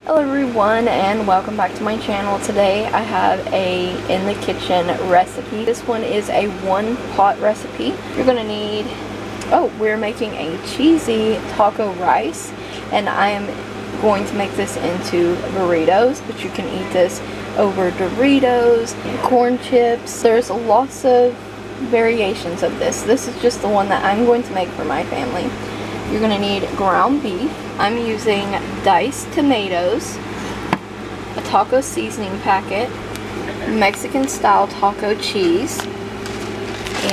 Hello everyone and welcome back to my channel. Today I have a in the kitchen recipe. This one is a one pot recipe. You're going to need, we're making a cheesy taco rice, and I am going to make this into burritos, but you can eat this over Doritos, corn chips. There's lots of variations of this. This is just the one that I'm going to make for my family. You're going to need ground beef. I'm using diced tomatoes, a taco seasoning packet, Mexican style taco cheese,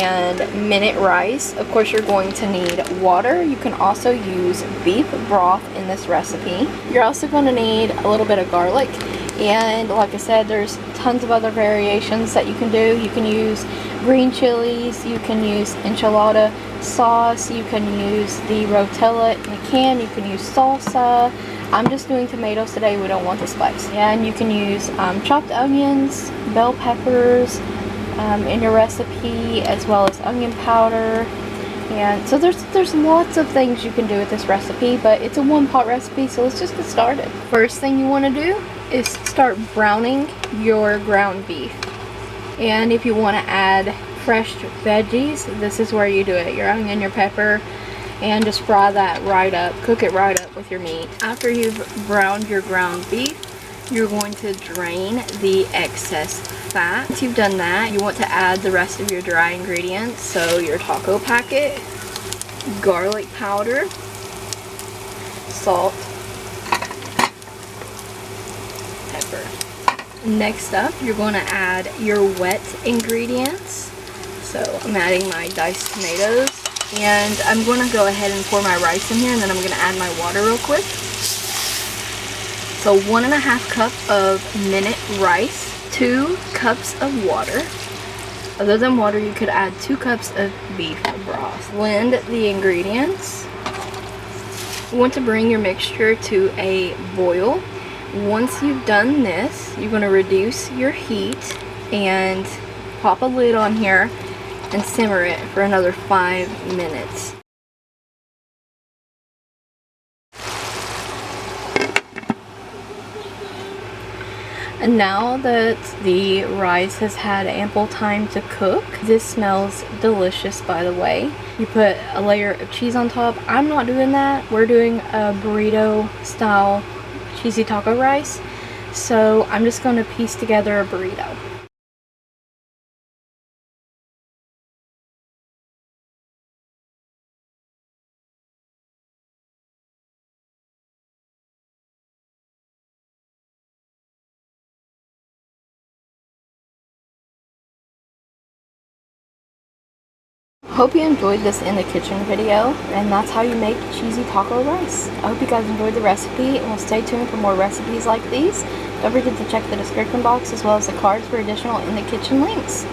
and minute rice. Of course, you're going to need water. You can also use beef broth in this recipe. You're also going to need a little bit of garlic, and like I said, there's tons of other variations that you can do. You can use green chilies, you can use enchilada sauce, you can use the rotella in a can, you can use salsa. I'm just doing tomatoes today, we don't want the spice. And you can use chopped onions, bell peppers in your recipe, as well as onion powder. And so there's lots of things you can do with this recipe, but it's a one pot recipe, so let's just get started. First thing you want to do is start browning your ground beef. And if you want to add fresh veggies, this is where you do it. Your onion, your pepper, and just fry that right up. Cook it right up with your meat. After you've browned your ground beef, you're going to drain the excess fat. Once you've done that, you want to add the rest of your dry ingredients. So your taco packet, garlic powder, salt, pepper. Next up, you're going to add your wet ingredients. So I'm adding my diced tomatoes, and I'm going to go ahead and pour my rice in here, and then I'm going to add my water real quick. So 1.5 cups of minute rice, 2 cups of water. Other than water, you could add 2 cups of beef broth. Blend the ingredients. You want to bring your mixture to a boil. Once you've done this, you're going to reduce your heat and pop a lid on here and simmer it for another 5 minutes. And now that the rice has had ample time to cook, this smells delicious, by the way. You put a layer of cheese on top. I'm not doing that. We're doing a burrito style cheesy taco rice, so I'm just going to piece together a burrito. Hope you enjoyed this in the kitchen video, and that's how you make cheesy taco rice. I hope you guys enjoyed the recipe, and will stay tuned for more recipes like these. Don't forget to check the description box as well as the cards for additional in the kitchen links.